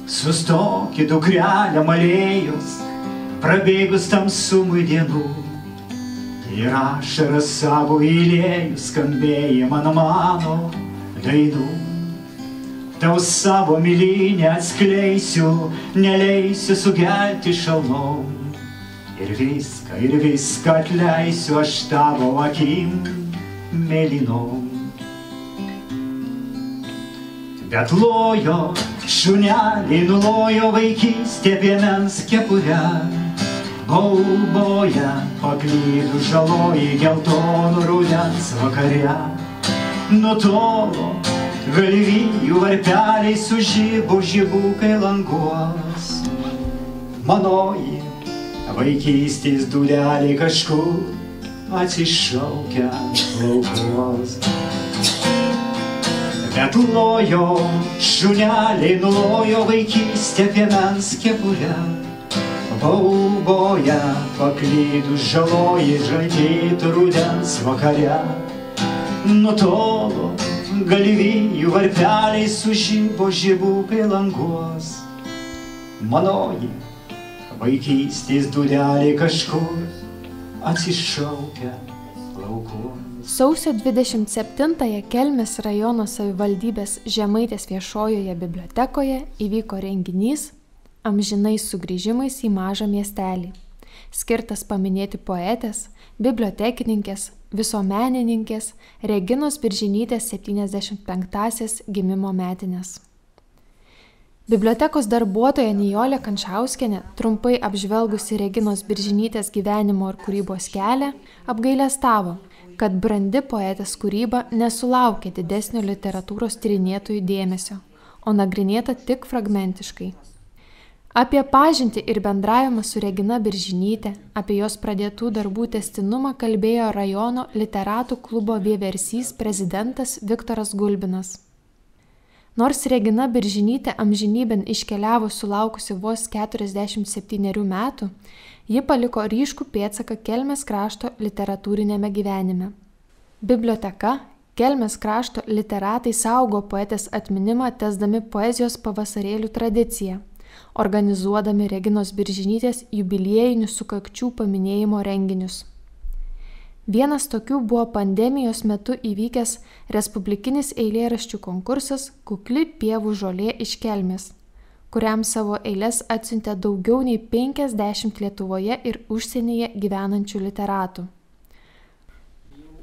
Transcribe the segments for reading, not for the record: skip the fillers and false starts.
Sustokit, dukrelė malėjus, prabėgus tamsumui dienų, ir ašaras savo įlėjus skambėjimą mano dainų. Tau savo mylinę atskleisiu, neleisiu sugelti šalnom, ir viską atleisiu aš tavo akim mėlynom. Bet lojo šuneliai, nulojo vaikystė piemens kepurę, bauboja paklydų žaloji geltonų rudens vakare. Nutolo galvijų varpeliai sužibo žibukai languos, manoji vaikystės dūdeliai kažkur atsišaukia laukuos. Bet lojo šuneliai, nulojo vaikystė piemens kepurę, bauboja paklydų žaloji žadėtų rudens vakare. Nutolo galvijų varpeliai sužibo žibukai languos, manoji vaikystės dūdeliai kažkur atsišaukia laukuos. Sausio 27-ąją Kelmės rajono savivaldybės Žemaitės viešojoje bibliotekoje įvyko renginys Amžinais sugrįžimais į mažą miestelį, skirtas paminėti poetės, bibliotekininkės, visuomenininkės Reginos Biržinytės 75-asias gimimo metines. Bibliotekos darbuotoja Nijolė Kančauskienė, trumpai apžvelgusi Reginos Biržinytės gyvenimo ir kūrybos kelią, apgailestavo, kad brandi poetės kūryba nesulaukė didesnio literatūros tyrinėtojų dėmesio, o nagrinėta tik fragmentiškai. Apie pažintį ir bendravimą su Regina Biržinyte, apie jos pradėtų darbų tęstinumą kalbėjo rajono literatų klubo Vieversys prezidentas Viktoras Gulbinas. Nors Regina Biržinytė amžinybėn iškeliavo sulaukusi vos 47 metų, ji paliko ryškų pėdsaką Kelmės krašto literatūrinėme gyvenime. Biblioteka, Kelmės krašto literatai saugo poetės atminimą tęsdami poezijos pavasarėlių tradiciją, organizuodami Reginos Biržinytės jubiliejinių sukakčių paminėjimo renginius. Vienas tokių buvo pandemijos metu įvykęs respublikinis eilėraščių konkursas Kukli pievų žolė iš Kelmės, kuriam savo eiles atsiuntė daugiau nei 50 Lietuvoje ir užsienyje gyvenančių literatų.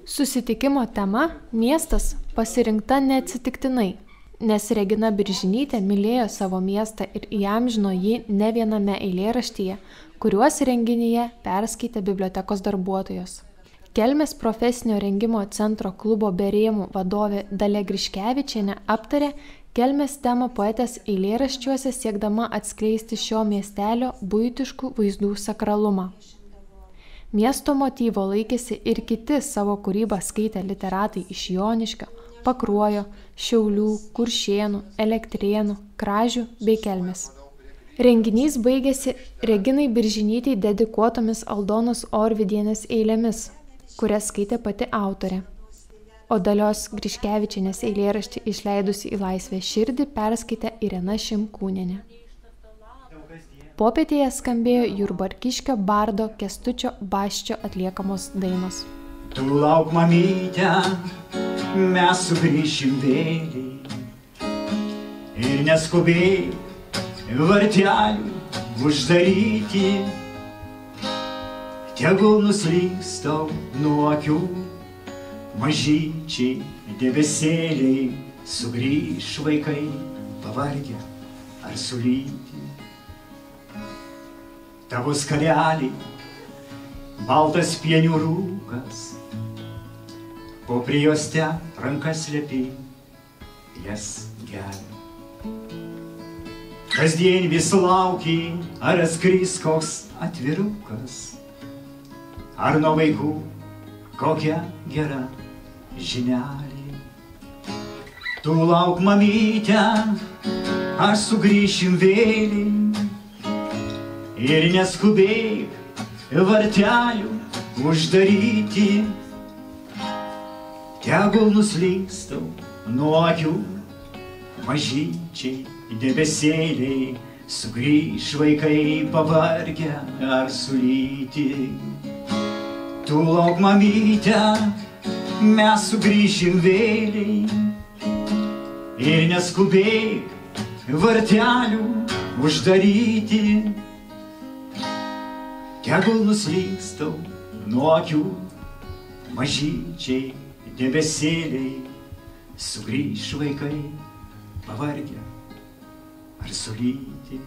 Susitikimo tema miestas pasirinkta neatsitiktinai, nes Regina Biržinytė mylėjo savo miestą ir įamžino jį ne viename eilėraštyje, kuriuos renginyje perskaitė bibliotekos darbuotojos. Kelmės profesinio rengimo centro klubo Be rėmų vadovė Dalia Griškevičienė aptarė Kelmės temą poetės eilėraščiuose siekdama atskleisti šio miestelio buitiškų vaizdų sakralumą. Miesto motyvo laikėsi ir kiti savo kūrybą skaitę literatai iš Joniškio, Pakruojo, Šiaulių, Kuršėnų, Elektrėnų, Kražių bei Kelmės. Renginys baigėsi Reginai Biržinytei dedikuotomis Aldonos Orvidienės eilėmis, kurias skaitė pati autorė. O Dalios Griškevičienės eilėraštį išleidusi į laisvę širdį perskaitė Irena Šimkūnienė. Popietėje skambėjo jurbarkiškio bardo Kęstučio Basčio atliekamos dainos. Tu lauk, mamyte, mes sugrįšim vėliai ir neskubėk vartelių uždaryti. Tegul nuslyks tau nuo akių mažyčiai debesėliai, sugrįš vaikai pavargę ar sulyti. Tavo skareliai, baltas pienių rūkas, po prijuoste rankas slepi, jas gelia. Kasdien vis lauki, ar atskris koks atvirukas, ar nuo vaikų kokia gera žinelė. Tu lauk, mamyte, ar sugrįšim vėliai. Ir neskubėk vartelių uždaryti, tegul nuslystau nuo akių mažyčiai debesėliai, sugrįš vaikai pavargę ar sulyti. Tu lauk, mamyte, mes sugrįšim vėliai. Ir neskubėk vartelių uždaryti, tegul nuslystau nuo akių mažyčiai debesėliai, sugrįš vaikai pavargę ar sulyti.